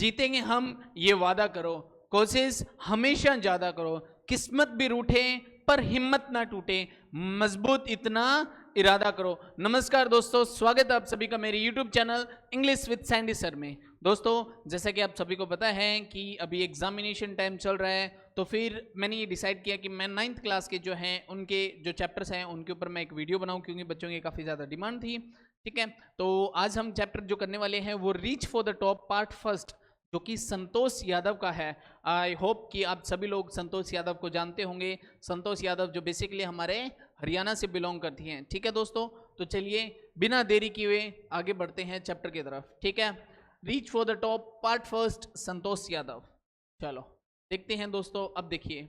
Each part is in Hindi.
जीतेंगे हम ये वादा करो, कोशिश हमेशा ज्यादा करो, किस्मत भी रूठे पर हिम्मत ना टूटे, मजबूत इतना इरादा करो। नमस्कार दोस्तों, स्वागत है आप सभी का मेरे YouTube channel English with Sandy sir में। दोस्तों, जैसा कि आप सभी को पता है कि अभी एग्जामिनेशन टाइम चल रहा है, तो फिर मैंने ये डिसाइड किया कि मैं 9th क्लास के जो हैं उनके जो चैप्टर्स हैं उनके ऊपर मैं एक वीडियो बनाऊं, क्योंकि बच्चों की काफ़ी ज़्यादा डिमांड थी। ठीक है, तो आज हम चैप्टर जो करने वाले हैं वो reach for the top part first, जो कि संतोष यादव का है। आई होप कि आप सभी लोग संतोष यादव को जानते होंगे। संतोष यादव जो बेसिकली हमारे हरियाणा से बिलोंग करती हैं। ठीक है दोस्तों, तो चलिए बिना देरी किए हुए आगे बढ़ते हैं चैप्टर की तरफ। ठीक है, reach for the top part first, Santosh Yadav. चलो देखते हैं दोस्तों। अब देखिए,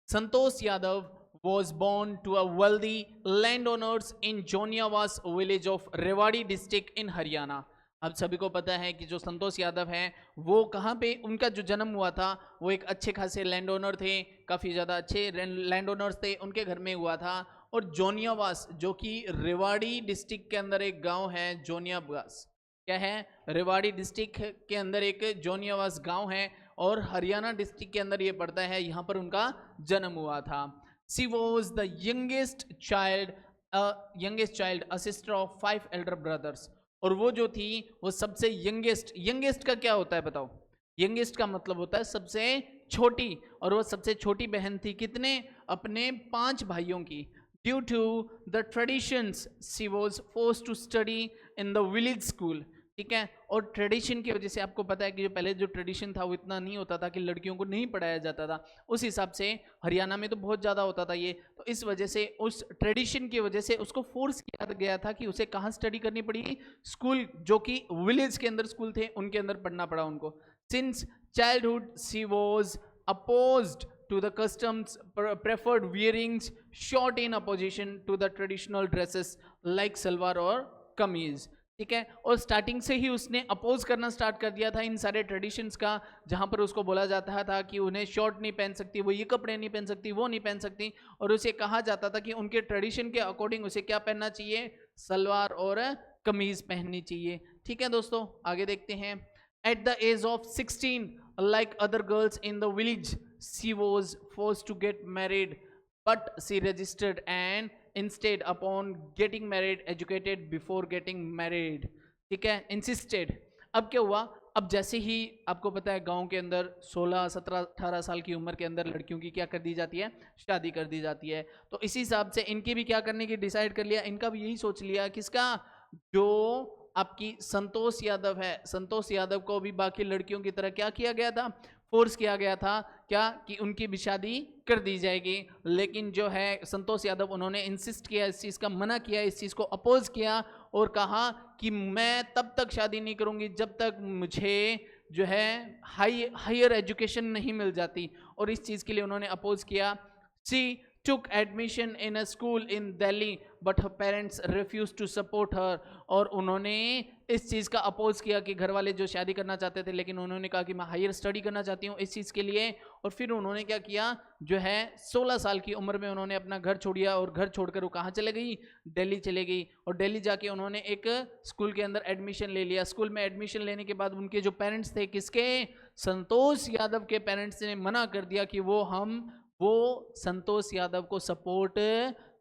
Santosh Yadav was born to a wealthy landowners in Joniawas village of Rewari district in Haryana. अब सभी को पता है कि जो संतोष यादव हैं वो कहाँ पे उनका जो जन्म हुआ था, वो एक अच्छे खासे लैंड ओनर थे, काफ़ी ज़्यादा अच्छे लैंड ओनर्स थे, उनके घर में हुआ था। और जोनियावास जो कि रेवाड़ी डिस्ट्रिक्ट के अंदर एक गांव है, जोनियावास क्या है, रेवाड़ी डिस्ट्रिक्ट के अंदर एक जोनियावास गांव है और हरियाणा डिस्ट्रिक्ट के अंदर ये पड़ता है, यहाँ पर उनका जन्म हुआ था। She was the youngest child, a sister of 5 elder brothers। और वो जो थी वो सबसे यंगेस्ट का क्या होता है बताओ? यंगेस्ट का मतलब होता है सबसे छोटी, और वो सबसे छोटी बहन थी कितने? अपने 5 भाइयों की। Due to the traditions she was forced to study in the village school. ठीक है, और ट्रेडिशन की वजह से आपको पता है कि जो पहले जो ट्रेडिशन था वो इतना नहीं होता था कि लड़कियों को नहीं पढ़ाया जाता था, उस हिसाब से हरियाणा में तो बहुत ज़्यादा होता था ये। तो इस वजह से, उस ट्रेडिशन की वजह से उसको फोर्स किया गया था कि उसे कहाँ स्टडी करनी पड़ी? स्कूल, जो कि विलेज के अंदर स्कूल थे उनके अंदर पढ़ना पड़ा उनको। Since childhood she was opposed to the customs, preferred wearing short in opposition to the traditional dresses like salwar और कमीज। ठीक है, और स्टार्टिंग से ही उसने अपोज करना स्टार्ट कर दिया था इन सारे ट्रेडिशंस का, जहां पर उसको बोला जाता था कि उन्हें शॉर्ट नहीं पहन सकती, वो ये कपड़े नहीं पहन सकती, वो नहीं पहन सकती, और उसे कहा जाता था कि उनके ट्रेडिशन के अकॉर्डिंग उसे क्या पहनना चाहिए? सलवार और कमीज पहननी चाहिए। ठीक है दोस्तों, आगे देखते हैं। At the age of 16, like other girls in the village, she was forced to get married, but she registered and instead upon getting married educated before getting married। ठीक है, insisted। अब क्या हुआ? अब जैसे ही आपको पता है गांव के अंदर 16, 17, 18 साल की उम्र के अंदर लड़कियों की क्या कर दी जाती है? शादी कर दी जाती है। तो इसी हिसाब से इनकी भी क्या करने की डिसाइड कर लिया, इनका भी यही सोच लिया। किसका? जो आपकी संतोष यादव है, संतोष यादव को भी बाकी लड़कियों की तरह क्या किया गया था? फोर्स किया गया था क्या कि उनकी भी शादी कर दी जाएगी। लेकिन जो है संतोष यादव, उन्होंने इंसिस्ट किया, इस चीज़ का मना किया, इस चीज़ को अपोज किया और कहा कि मैं तब तक शादी नहीं करूंगी जब तक मुझे जो है हायर एजुकेशन नहीं मिल जाती, और इस चीज़ के लिए उन्होंने अपोज किया। सी took admission in a school in Delhi but her parents refused to support her। और उन्होंने इस चीज़ का अपोज किया कि घर वाले जो शादी करना चाहते थे, लेकिन उन्होंने कहा कि मैं हायर स्टडी करना चाहती हूँ इस चीज़ के लिए। और फिर उन्होंने क्या किया, जो है 16 साल की उम्र में उन्होंने अपना घर छोड़िया, और घर छोड़कर वो कहाँ चले गई? दिल्ली चले गई। और दिल्ली जाके उन्होंने एक स्कूल के अंदर एडमिशन ले लिया। स्कूल में एडमिशन लेने के बाद उनके जो पेरेंट्स थे, किसके? संतोष यादव के पेरेंट्स ने मना कर दिया कि वो संतोष यादव को सपोर्ट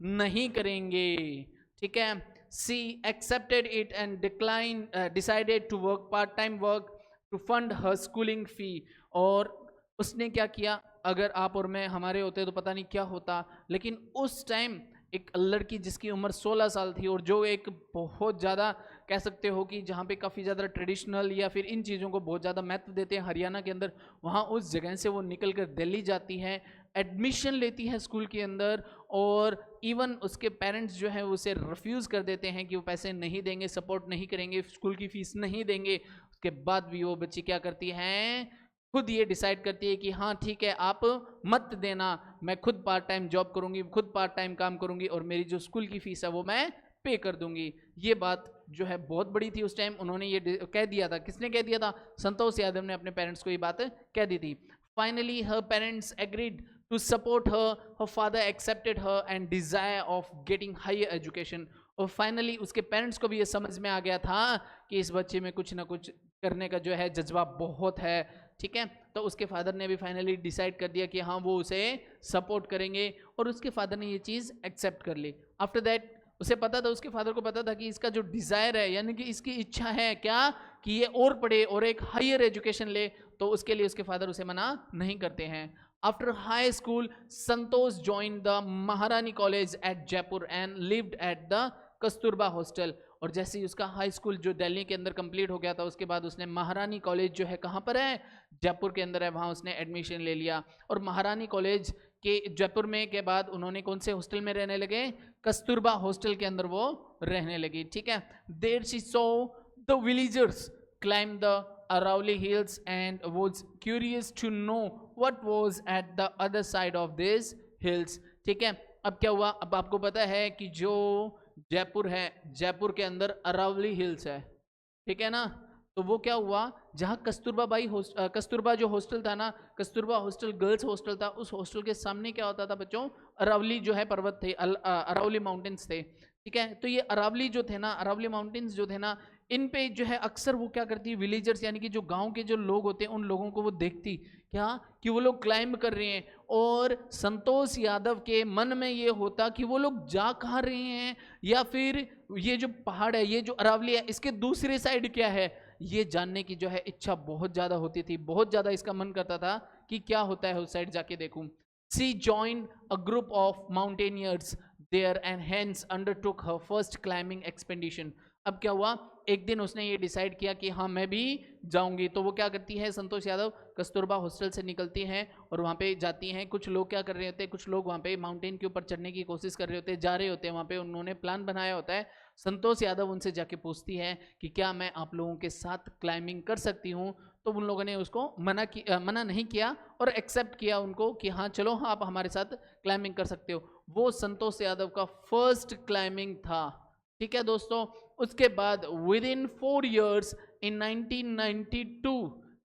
नहीं करेंगे। ठीक है, she accepted it and decided to work part time work to fund her schooling fee. और उसने क्या किया? अगर आप और मैं हमारे होते तो पता नहीं क्या होता, लेकिन उस टाइम एक लड़की जिसकी उम्र 16 साल थी और जो एक बहुत ज़्यादा कह सकते हो कि जहाँ पे काफ़ी ज़्यादा ट्रेडिशनल या फिर इन चीज़ों को बहुत ज़्यादा महत्व देते हैं हरियाणा के अंदर, वहाँ उस जगह से वो निकल कर दिल्ली जाती है, एडमिशन लेती है स्कूल के अंदर, और इवन उसके पेरेंट्स जो है उसे रिफ्यूज़ कर देते हैं कि वो पैसे नहीं देंगे, सपोर्ट नहीं करेंगे, स्कूल की फीस नहीं देंगे। उसके बाद भी वो बच्ची क्या करती हैं? खुद ये डिसाइड करती है कि हाँ ठीक है, आप मत देना, मैं खुद पार्ट टाइम जॉब करूँगी, खुद पार्ट टाइम काम करूँगी, और मेरी जो स्कूल की फीस है वो मैं पे कर दूंगी। ये बात जो है बहुत बड़ी थी उस टाइम, उन्होंने ये कह दिया था। किसने कह दिया था? संतोष यादव ने अपने पेरेंट्स को ये बात कह दी थी। Finally her parents agreed to support her. Her father accepted her and desire of getting higher education. और फाइनली उसके पेरेंट्स को भी ये समझ में आ गया था कि इस बच्चे में कुछ ना कुछ करने का जो है जज्बा बहुत है, ठीक है। तो उसके फादर ने भी फाइनली डिसाइड कर दिया कि हाँ वो उसे सपोर्ट करेंगे, और उसके फादर ने ये चीज़ एक्सेप्ट कर ली। आफ्टर दैट उसे पता था, उसके फादर को पता था कि इसका जो डिज़ायर है, यानी कि इसकी इच्छा है क्या कि ये और पढ़े और एक हायर एजुकेशन ले, तो उसके लिए उसके फादर उसे मना नहीं करते हैं। After high school Santosh join the Maharani college at Jaipur and lived at the Kasturba hostel. और जैसे ही उसका हाई स्कूल जो दिल्ली के अंदर कंप्लीट हो गया था, उसके बाद उसने महारानी कॉलेज जो है कहाँ पर है, जयपुर के अंदर है, वहाँ उसने एडमिशन ले लिया। और महारानी कॉलेज के जयपुर में के बाद उन्होंने कौन से हॉस्टल में रहने लगे, कस्तूरबा हॉस्टल के अंदर वो रहने लगी, ठीक है। There she saw the villagers climb the Aravalli hills and was curious to know what was at the other side of this hills, ठीक है। अब क्या हुआ, अब आपको पता है कि जो जयपुर है, जयपुर के अंदर अरावली हिल्स है, ठीक है ना। तो वो क्या हुआ, जहाँ कस्तूरबा जो हॉस्टल था ना, कस्तूरबा हॉस्टल गर्ल्स हॉस्टल था, उस हॉस्टल के सामने क्या होता था बच्चों, अरावली जो है पर्वत थे, अरावली माउंटेन्स थे, ठीक है। तो ये अरावली जो थे ना, अरावली माउंटेन्स जो थे ना, इन पे जो है अक्सर वो क्या करती, विलेजर्स यानी कि जो गांव के जो लोग होते हैं, उन लोगों को वो देखती क्या कि वो लोग क्लाइंब कर रहे हैं, और संतोष यादव के मन में ये होता कि वो लोग जा कहाँ रहे हैं, या फिर ये जो पहाड़ है, ये जो अरावली है, इसके दूसरे साइड क्या है, ये जानने की जो है इच्छा बहुत ज़्यादा होती थी, बहुत ज़्यादा इसका मन करता था कि क्या होता है उस साइड जाके देखूं। She joined a group of mountaineers there and hence undertook her first climbing expedition. अब क्या हुआ, एक दिन उसने ये डिसाइड किया कि हाँ मैं भी जाऊंगी। तो वो क्या करती है, संतोष यादव कस्तूरबा हॉस्टल से निकलती हैं और वहाँ पे जाती हैं। कुछ लोग क्या कर रहे होते हैं, कुछ लोग वहाँ पे माउंटेन के ऊपर चढ़ने की कोशिश कर रहे होते हैं, जा रहे होते हैं, वहाँ पे उन्होंने प्लान बनाया होता है। संतोष यादव उनसे जाके पूछती है कि क्या मैं आप लोगों के साथ क्लाइंबिंग कर सकती हूँ। तो उन लोगों ने उसको मना नहीं किया और एक्सेप्ट किया उनको कि हाँ चलो, हाँ आप हमारे साथ क्लाइंबिंग कर सकते हो। वो संतोष यादव का फर्स्ट क्लाइंबिंग था, ठीक है दोस्तों। उसके बाद within 4 years in 1992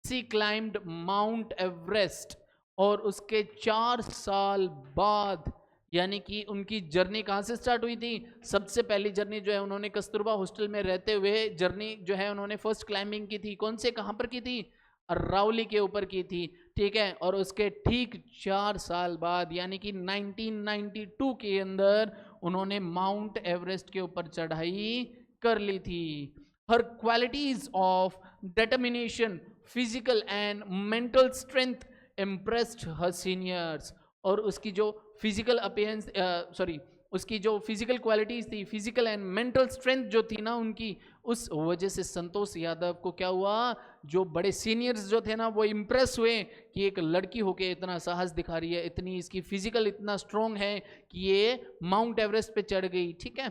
she climbed Mount Everest. और उसके 4 साल बाद, यानी कि उनकी जर्नी कहाँ से स्टार्ट हुई थी, सबसे पहली जर्नी जो है उन्होंने कस्तूरबा हॉस्टल में रहते हुए जर्नी जो है उन्होंने फर्स्ट क्लाइंबिंग की थी। कौन से, कहाँ पर की थी, अरावली के ऊपर की थी, ठीक है। और उसके ठीक 4 साल बाद यानी कि 1992 के अंदर उन्होंने माउंट एवरेस्ट के ऊपर चढ़ाई कर ली थी। Her qualities of determination, physical and mental strength impressed her seniors. और उसकी जो फिजिकल अपीयरेंस, उसकी जो फिजिकल क्वालिटीज थी, फिजिकल एंड मेंटल स्ट्रेंथ जो थी ना उनकी, उस वजह से संतोष यादव को क्या हुआ, जो बड़े सीनियर्स जो थे ना वो इम्प्रेस हुए कि एक लड़की होके इतना साहस दिखा रही है, इतनी इसकी फिजिकल इतना स्ट्रॉन्ग है कि ये माउंट एवरेस्ट पे चढ़ गई, ठीक है।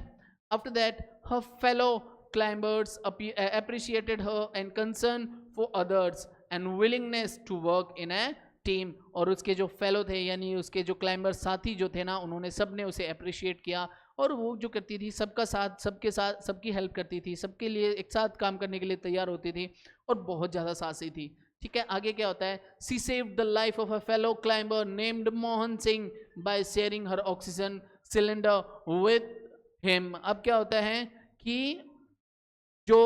After that her fellow climbers appreciated her and concern for others and willingness to work in a team. और उसके जो फेलो थे यानी उसके जो क्लाइंबर साथी जो थे ना, उन्होंने सब ने उसे अप्रिशिएट किया। और वो जो करती थी सबका साथ, सबके साथ सबकी हेल्प करती थी, सबके लिए एक साथ काम करने के लिए तैयार होती थी और बहुत ज़्यादा साहसी थी, ठीक है। आगे क्या होता है, she saved the life of a fellow climber named Mohan Singh by sharing her oxygen cylinder with him. अब क्या होता है कि जो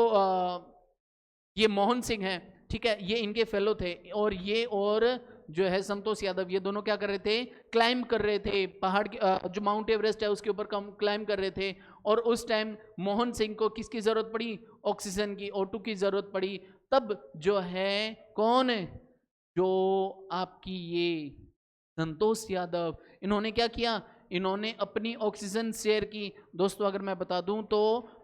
ये मोहन सिंह हैं, ठीक है, ये इनके फेलो थे, और ये और जो है संतोष यादव, ये दोनों क्या कर रहे थे, क्लाइंब कर रहे थे पहाड़ जो माउंट एवरेस्ट है उसके ऊपर क्लाइंब कर रहे थे। और उस टाइम मोहन सिंह को किसकी ज़रूरत पड़ी, ऑक्सीजन की, O2 की ज़रूरत पड़ी। तब जो है कौन है, जो आपकी ये संतोष यादव, इन्होंने क्या किया, इन्होंने अपनी ऑक्सीजन शेयर की। दोस्तों अगर मैं बता दूं तो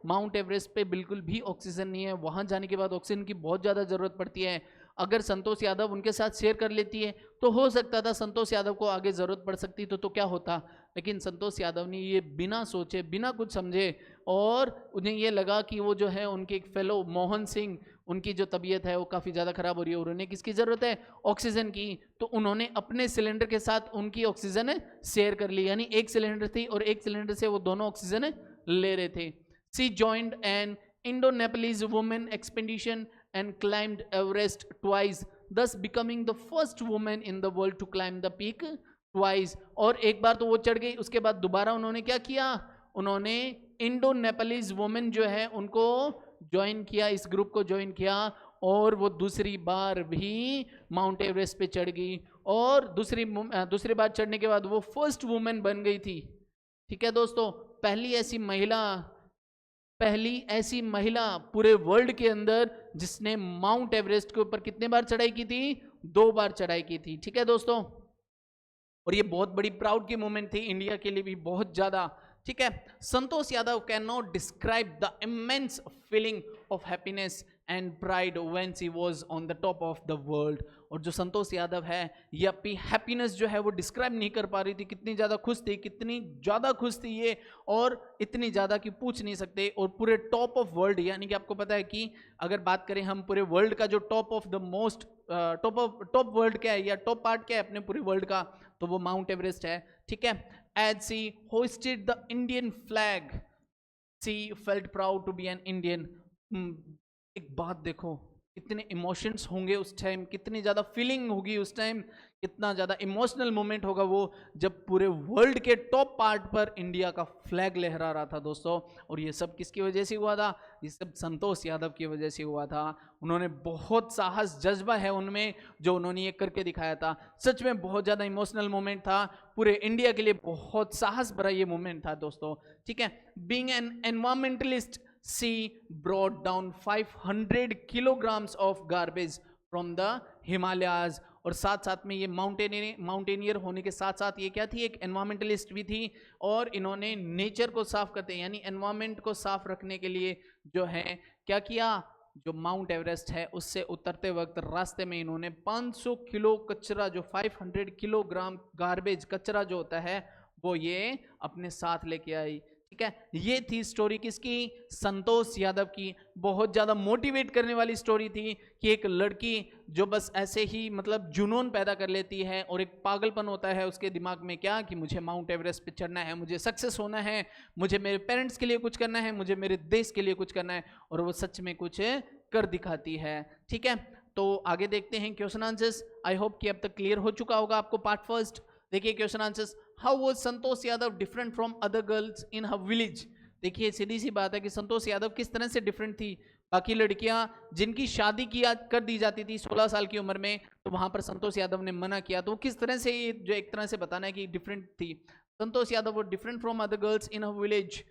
माउंट एवरेस्ट पे बिल्कुल भी ऑक्सीजन नहीं है, वहां जाने के बाद ऑक्सीजन की बहुत ज़्यादा ज़रूरत पड़ती है। अगर संतोष यादव उनके साथ शेयर कर लेती है तो हो सकता था संतोष यादव को आगे ज़रूरत पड़ सकती तो क्या होता। लेकिन संतोष यादव ने ये बिना सोचे, बिना कुछ समझे, और उन्हें ये लगा कि वो जो है उनके एक फेलो मोहन सिंह, उनकी जो तबीयत है वो काफ़ी ज़्यादा ख़राब हो रही है और उन्हें किसकी ज़रूरत है, ऑक्सीजन की। तो उन्होंने अपने सिलेंडर के साथ उनकी ऑक्सीजन शेयर कर ली, यानी एक सिलेंडर थी और एक सिलेंडर से वो दोनों ऑक्सीजन ले रहे थे। She joined an Indo-Nepalese women expedition and climbed Everest twice, thus becoming the first woman in the world to climb the peak twice, और एक बार तो वो चढ़ गई, उसके बाद दोबारा उन्होंने क्या किया, उन्होंने इंडो नेपालीज वुमेन जो है उनको ज्वाइन किया, इस ग्रुप को ज्वाइन किया, और वो दूसरी बार भी माउंट एवरेस्ट पे चढ़ गई, और दूसरी बार चढ़ने के बाद वो फर्स्ट वुमेन बन गई थी। ठीक है दोस्तों, पहली ऐसी महिला पूरे वर्ल्ड के अंदर जिसने माउंट एवरेस्ट के ऊपर कितने बार चढ़ाई की थी, 2 बार चढ़ाई की थी। ठीक है दोस्तों, और ये बहुत बड़ी प्राउड की मोमेंट थी इंडिया के लिए भी बहुत ज्यादा। ठीक है, Santosh Yadav can not describe the immense feeling of happiness and pride when she was on the top of the world. और जो संतोष यादव है, ये अपनी हैप्पीनेस जो है वो डिस्क्राइब नहीं कर पा रही थी, कितनी ज़्यादा खुश थी, कितनी ज़्यादा खुश थी ये, और इतनी ज़्यादा कि पूछ नहीं सकते। और पूरे टॉप ऑफ वर्ल्ड, यानी कि आपको पता है कि अगर बात करें हम पूरे वर्ल्ड का जो top of the most top world क्या है या टॉप पार्ट क्या है अपने पूरे वर्ल्ड का, तो वो माउंट एवरेस्ट है। ठीक है, as she hoisted the Indian flag she felt proud to be an Indian. एक बात देखो, कितने इमोशंस होंगे उस टाइम, कितनी ज़्यादा फीलिंग होगी उस टाइम, कितना ज़्यादा इमोशनल मोमेंट होगा वो, जब पूरे वर्ल्ड के टॉप पार्ट पर इंडिया का फ्लैग लहरा रहा था दोस्तों। और ये सब किसकी वजह से हुआ था, ये सब संतोष यादव की वजह से हुआ था। उन्होंने बहुत साहस, जज्बा है उनमें जो उन्होंने ये करके दिखाया था। सच में बहुत ज़्यादा इमोशनल मोमेंट था, पूरे इंडिया के लिए बहुत साहस भरा ये मोमेंट था दोस्तों। ठीक है, being an environmentalist, she brought down 500 kilograms of garbage from the Himalayas। और साथ साथ में ये माउंटेनियर होने के साथ साथ ये क्या थी, एक एनवायरमेंटलिस्ट भी थी, और इन्होंने नेचर को साफ करते यानी एनवायरमेंट को साफ रखने के लिए जो है क्या किया, जो माउंट एवरेस्ट है उससे उतरते वक्त रास्ते में इन्होंने 500 किलो कचरा, जो 500 किलोग्राम गार्बेज कचरा जो होता है वो ये अपने साथ लेके आई। ठीक है, ये थी स्टोरी किसकी, संतोष यादव की। बहुत ज़्यादा मोटिवेट करने वाली स्टोरी थी कि एक लड़की जो बस ऐसे ही मतलब जुनून पैदा कर लेती है और एक पागलपन होता है उसके दिमाग में, क्या कि मुझे माउंट एवरेस्ट पे चढ़ना है, मुझे सक्सेस होना है, मुझे मेरे पेरेंट्स के लिए कुछ करना है, मुझे मेरे देश के लिए कुछ करना है, और वो सच में कुछ कर दिखाती है। ठीक है, तो आगे देखते हैं क्वेश्चन आंसर्स। आई होप कि अब तक क्लियर हो चुका होगा आपको पार्ट फर्स्ट। देखिए question answers, how was Santosh Yadav different from other girls in her village. देखिए सीधी सी बात है कि संतोष यादव किस तरह से डिफरेंट थी। बाकी लड़कियां जिनकी शादी किया कर दी जाती थी 16 साल की उम्र में, तो वहां पर संतोष यादव ने मना किया, तो किस तरह से ये जो एक तरह से बताना है कि डिफरेंट थी। संतोष यादव वो different from other girls in her village,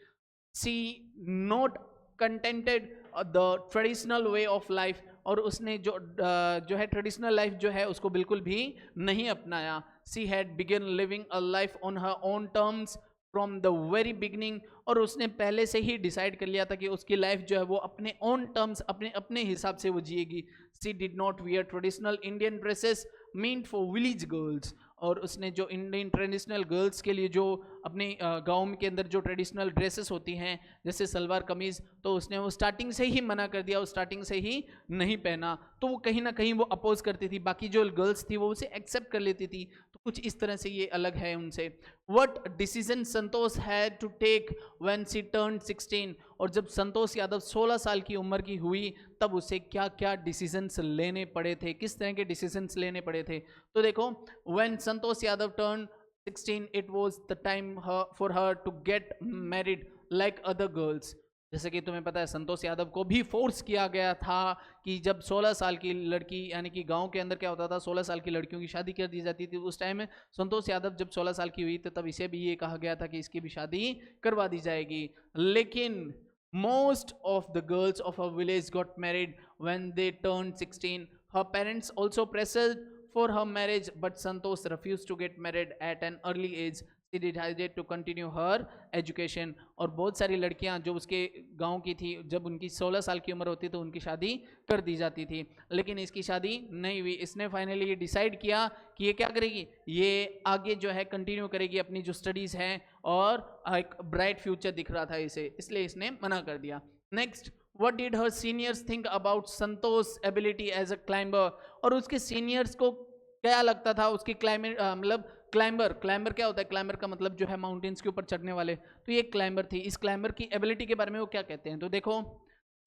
she not contented the traditional way of life, और उसने जो है ट्रेडिशनल लाइफ जो है उसको बिल्कुल भी नहीं अपनाया। She had begun living a life on her own terms from the very beginning, और उसने पहले से ही डिसाइड कर लिया था कि उसकी लाइफ जो है वो अपने ओन टर्म्स, अपने हिसाब से वो जिएगी। She did not wear traditional Indian dresses meant for village girls, और उसने जो इंडियन ट्रेडिशनल गर्ल्स के लिए जो अपने गाँव के अंदर जो ट्रेडिशनल ड्रेसेस होती हैं जैसे सलवार कमीज़, तो उसने वो स्टार्टिंग से ही मना कर दिया, वो स्टार्टिंग से ही नहीं पहना, तो वो कहीं ना कहीं वो अपोज करती थी। बाकी जो गर्ल्स थी वो उसे एक्सेप्ट कर लेती थी, तो कुछ इस तरह से ये अलग है उनसे। What decision Santosh had to take when she turned 16, और जब संतोष यादव 16 साल की उम्र की हुई तब उसे क्या क्या डिसीजंस लेने पड़े थे, किस तरह के डिसीजंस लेने पड़े थे। तो देखो, when Santosh Yadav turn 16 it was the time for her to get married like other girls. जैसे कि तुम्हें पता है संतोष यादव को भी फोर्स किया गया था कि जब 16 साल की लड़की, यानी कि गांव के अंदर क्या होता था 16 साल की लड़कियों की शादी कर दी जाती थी। उस टाइम में संतोष यादव जब 16 साल की हुई तो तब इसे भी ये कहा गया था कि इसकी भी शादी करवा दी जाएगी। लेकिन most of the girls of her village got married when they turned 16. Her parents also pressed for her marriage, but Santosh refused to get married at an early age. She decided to continue her education. और बहुत सारी लड़कियां जो उसके गांव की थी, जब उनकी 16 साल की उम्र होती तो उनकी शादी कर दी जाती थी, लेकिन इसकी शादी नहीं हुई। इसने फाइनली ये डिसाइड किया कि ये क्या करेगी, ये आगे जो है कंटिन्यू करेगी अपनी जो स्टडीज़ हैं, और एक ब्राइट फ्यूचर दिख रहा था इसे, इसलिए इसने मना कर दिया। Next, what did her seniors think about Santosh ability as a climber, और उसके सीनियर्स को क्या लगता था उसकी मतलब क्लाइंबर क्या होता है, क्लाइंबर का मतलब जो है माउंटेन्स के ऊपर चढ़ने वाले, तो ये क्लाइंबर थी। इस क्लाइंबर की एबिलिटी के बारे में वो क्या कहते हैं, तो देखो,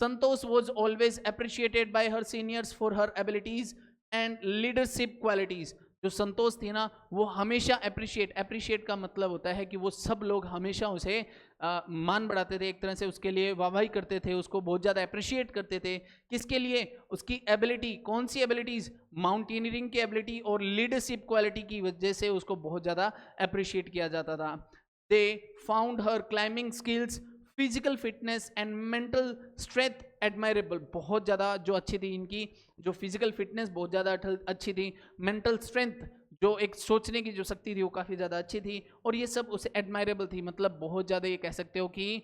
Santosh was always appreciated by her seniors for her abilities and leadership qualities. जो संतोष थी ना वो हमेशा अप्रिशिएट का मतलब होता है कि वो सब लोग हमेशा उसे मान बढ़ाते थे, एक तरह से उसके लिए वाहवाही करते थे, उसको बहुत ज़्यादा अप्रिशिएट करते थे। किसके लिए? उसकी एबिलिटी, कौन सी एबिलिटीज़? माउंटेनियरिंग की एबिलिटी और लीडरशिप क्वालिटी की वजह से उसको बहुत ज़्यादा अप्रिशिएट किया जाता था। They found her climbing skills, physical fitness and mental strength admirable. बहुत ज़्यादा जो अच्छी थी इनकी, जो फिजिकल फिटनेस बहुत ज़्यादा अच्छी थी, मेंटल स्ट्रेंथ जो एक सोचने की जो शक्ति थी वो काफ़ी ज़्यादा अच्छी थी, और ये सब उसे एडमायरेबल थी, मतलब बहुत ज़्यादा ये कह सकते हो कि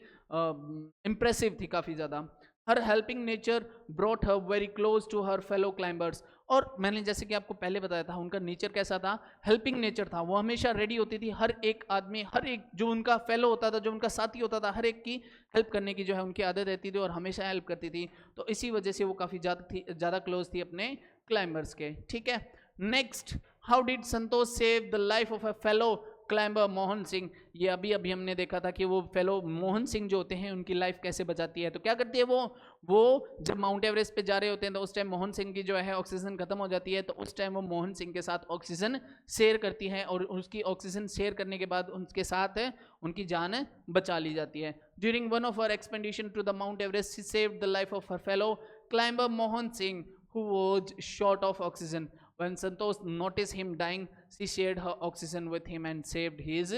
इम्प्रेसिव थी काफ़ी ज़्यादा। Her helping nature brought her very close to her fellow climbers. और मैंने जैसे कि आपको पहले बताया था उनका नेचर कैसा था, हेल्पिंग नेचर था। वो हमेशा रेडी होती थी हर एक आदमी, हर एक जो उनका फेलो होता था, जो उनका साथी होता था, हर एक की हेल्प करने की जो है उनकी आदत रहती थी और हमेशा हेल्प करती थी। तो इसी वजह से वो काफ़ी ज़्यादा क्लोज थी अपने क्लाइंबर्स के। ठीक है, next, how did Santosh save the life of a fellow climber Mohan Singh. ये अभी हमने देखा था कि वो फेलो मोहन सिंह जो होते हैं उनकी लाइफ कैसे बचाती है। तो क्या करती है वो जब माउंट एवरेस्ट पे जा रहे होते हैं तो उस टाइम मोहन सिंह की जो है ऑक्सीजन खत्म हो जाती है, तो उस टाइम वो मोहन सिंह के साथ ऑक्सीजन शेयर करती है और उसकी ऑक्सीजन शेयर करने के बाद उनके साथ उनकी जान बचा ली जाती है। During one of her expedition to the Mount Everest she saved the life of her fellow climber Mohan Singh who was short of oxygen. When Santosh noticed him dying, she shared her oxygen with him and saved his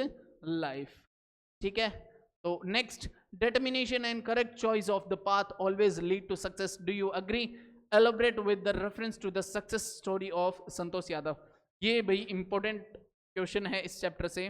life. ठीक है, तो next, determination and correct choice of the path always lead to success. Do you agree? Elaborate with the reference to the success story of Santosh Yadav. ये भाई important question है इस chapter से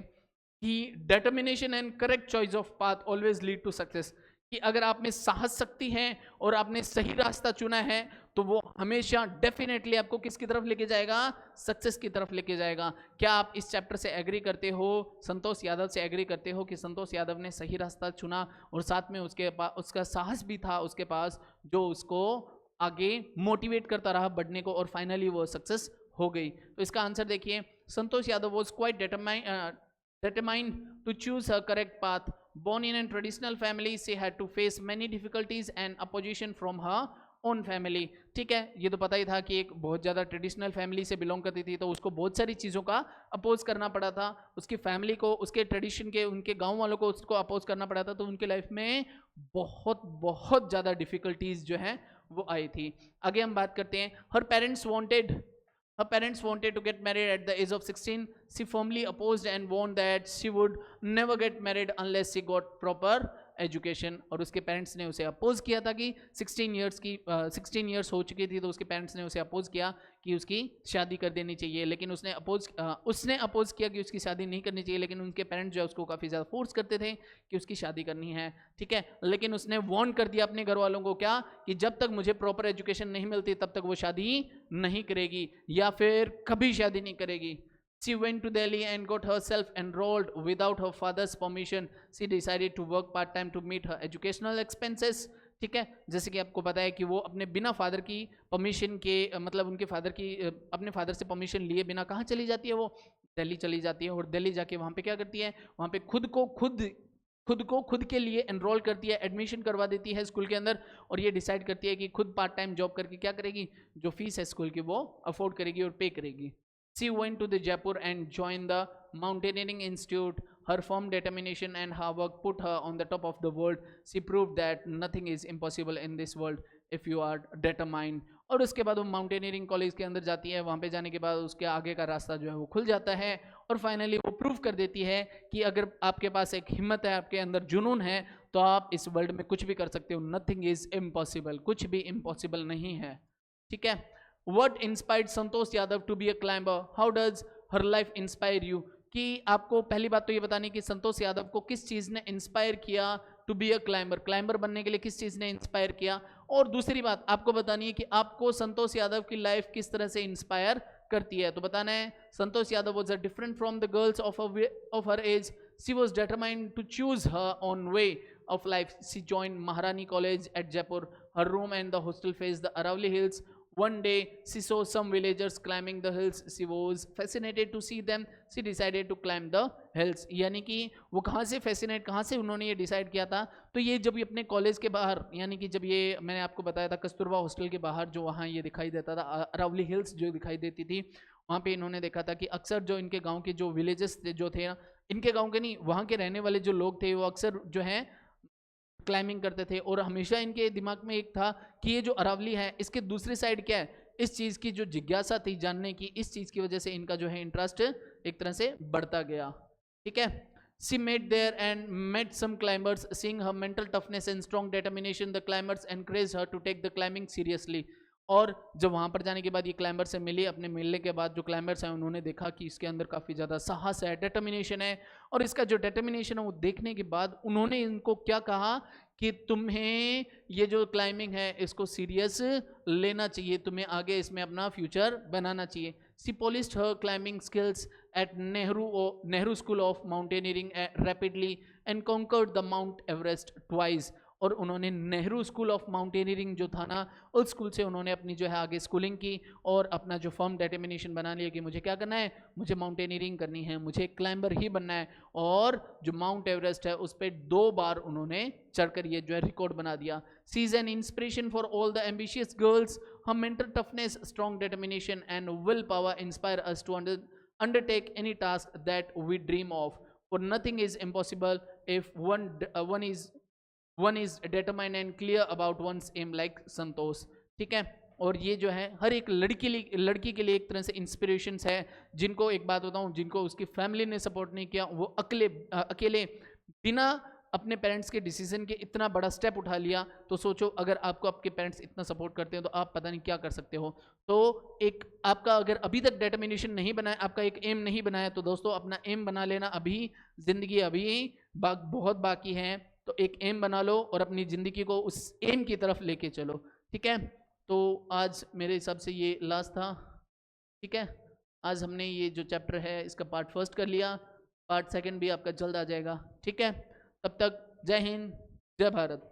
कि determination and correct choice of path always lead to success. कि अगर आप में साहस शक्ति है और आपने सही रास्ता चुना है तो वो हमेशा डेफिनेटली आपको किसकी तरफ लेके जाएगा? सक्सेस की तरफ लेके जाएगा। क्या आप इस चैप्टर से एग्री करते हो, संतोष यादव से एग्री करते हो कि संतोष यादव ने सही रास्ता चुना और साथ में उसके पास उसका साहस भी था उसके पास, जो उसको आगे मोटिवेट करता रहा बढ़ने को, और फाइनली वो सक्सेस हो गई? तो इसका आंसर देखिए, Santosh Yadav was quite determined to choose her correct path. Born in a traditional family, she had to face many difficulties and opposition from her own family. ठीक है, ये तो पता ही था कि एक बहुत ज़्यादा ट्रेडिशनल फैमिली से बिलोंग करती थी, तो उसको बहुत सारी चीज़ों का अपोज करना पड़ा था। उसकी फैमिली को, उसके ट्रेडिशन के, उनके गांव वालों को उसको अपोज करना पड़ा था, तो उनके लाइफ में बहुत ज़्यादा डिफिकल्टीज जो है वो आई थी। आगे हम बात करते हैं, Her parents wanted to get married at the age of 16. She firmly opposed and warned that she would never get married unless she got proper education. और उसके पेरेंट्स ने उसे अपोज किया था कि 16 इयर्स हो चुकी थी, तो उसके पेरेंट्स ने उसे अपोज किया कि उसकी शादी कर देनी चाहिए, लेकिन उसने अपोज किया कि उसकी शादी नहीं करनी चाहिए, लेकिन उनके पेरेंट्स जो है उसको काफ़ी ज़्यादा फोर्स करते थे कि उसकी शादी करनी है। ठीक है, लेकिन उसने वार्न कर दिया अपने घर वालों को, क्या कि जब तक मुझे प्रॉपर एजुकेशन नहीं मिलती तब तक वो शादी नहीं करेगी या फिर कभी शादी नहीं करेगी। She went to Delhi and got herself enrolled without her father's permission. She decided to work part-time to meet her educational expenses. ठीक है, जैसे कि आपको पता है कि वो अपने बिना फादर की परमिशन के, मतलब उनके फादर की, अपने फादर से परमिशन लिए बिना कहाँ चली जाती है? वो दिल्ली चली जाती है, और दिल्ली जाके वहाँ पे क्या करती है? वहाँ पे खुद के लिए एनरोल करती है, एडमिशन करवा देती है स्कूल के अंदर, और ये डिसाइड करती है कि खुद पार्ट टाइम जॉब करके क्या करेगी? जो फीस है स्कूल की वो अफोर्ड करेगी और पे करेगी। She went to the Jaipur and joined the Mountaineering Institute. Her firm determination and hard work put her on the top of the world. She proved that nothing is impossible in this world if you are determined. और उसके बाद वो माउंटेनियरिंग कॉलेज के अंदर जाती है। वहाँ पे जाने के बाद उसके आगे का रास्ता जो है वो खुल जाता है, और फाइनली वो प्रूव कर देती है कि अगर आपके पास एक हिम्मत है, आपके अंदर जुनून है, तो आप इस वर्ल्ड में कुछ भी कर सकते हो। नथिंग इज इम्पॉसिबल, कुछ भी इम्पॉसिबल नहीं है। ठीक है, What inspired Santosh Yadav to be a climber? How does her life inspire you? कि आपको पहली बात तो ये बतानी कि संतोष यादव को किस चीज़ ने इंस्पायर किया टू बी अ क्लाइंबर बनने के लिए, किस चीज़ ने इंस्पायर किया। और दूसरी बात आपको बतानी है कि आपको संतोष यादव की लाइफ किस तरह से इंस्पायर करती है। तो बताना है, Santosh Yadav was different from the girls of her age. She was determined to choose her own way of life. She joined Maharani College at Jaipur. Her room and the hostel faced the Aravalli Hills. One day she saw some villagers climbing the hills. She was fascinated to see them. She decided to climb the hills. यानी कि वो कहाँ से fascinate, कहाँ से उन्होंने ये decide किया था? तो ये जब ये अपने कॉलेज के बाहर, यानी कि जब ये मैंने आपको बताया था कस्तूरबा हॉस्टल के बाहर जो वहाँ ये दिखाई देता था, अरावली हिल्स जो दिखाई देती थी, वहाँ पे इन्होंने देखा था कि अक्सर जो इनके गांव के जो विलेजेस जो थे ना, इनके गांव के नहीं, वहाँ के रहने वाले जो लोग थे वो अक्सर जो हैं क्लाइंबिंग करते थे। और हमेशा इनके दिमाग में एक था कि ये जो अरावली है इसके दूसरी साइड क्या है, इस चीज़ की जो जिज्ञासा थी जानने की, इस चीज़ की वजह से इनका जो है इंटरेस्ट एक तरह से बढ़ता गया। ठीक है। She met there and met some climbers. Seeing her mental toughness and strong determination, the climbers encouraged her to take the climbing seriously. और जब वहाँ पर जाने के बाद ये क्लाइंबर से मिली, अपने मिलने के बाद जो क्लाइंबर्स हैं उन्होंने देखा कि इसके अंदर काफ़ी ज़्यादा साहस है, डिटर्मिनेशन है। और इसका जो डिटर्मिनेशन है वो देखने के बाद उन्होंने इनको क्या कहा कि तुम्हें ये जो क्लाइंबिंग है इसको सीरियस लेना चाहिए, तुम्हें आगे इसमें अपना फ्यूचर बनाना चाहिए। सी polished her climbing skills at Nehru School of Mountaineering rapidly and conquered the Mount Everest twice. और उन्होंने नेहरू स्कूल ऑफ माउंटेनियरिंग जो था ना, उस स्कूल से उन्होंने अपनी जो है आगे स्कूलिंग की और अपना जो फर्म डिटर्मिनेशन बना लिया कि मुझे क्या करना है, मुझे माउंटेनियरिंग करनी है, मुझे क्लाइंबर ही बनना है। और जो माउंट एवरेस्ट है उस पर 2 बार उन्होंने चढ़कर ये जो है रिकॉर्ड बना दिया। She is an inspiration for all the ambitious girls. her mental toughness, strong determination and willpower inspire us to undertake any task that we dream of. For nothing is impossible if one is determined and clear about one's aim, like संतोष। ठीक है। और ये जो है हर एक लड़की के लिए एक तरह से इंस्पिरेशंस है, जिनको एक बात बताऊं, जिनको उसकी फैमिली ने सपोर्ट नहीं किया, वो अकेले बिना अपने पेरेंट्स के डिसीजन के इतना बड़ा स्टेप उठा लिया। तो सोचो अगर आपको आपके पेरेंट्स इतना सपोर्ट करते हैं तो आप पता नहीं क्या कर सकते हो। तो एक आपका अगर अभी तक डिटर्मिनेशन नहीं बनाया, आपका एक एम नहीं बनाया, तो दोस्तों अपना एम बना लेना। अभी जिंदगी अभी बहुत बाकी है, तो एक एम बना लो और अपनी ज़िंदगी को उस एम की तरफ लेके चलो। ठीक है। तो आज मेरे हिसाब से ये लास्ट था। ठीक है। आज हमने ये जो चैप्टर है इसका पार्ट फर्स्ट कर लिया, पार्ट सेकंड भी आपका जल्द आ जाएगा। ठीक है। तब तक जय हिंद, जय भारत।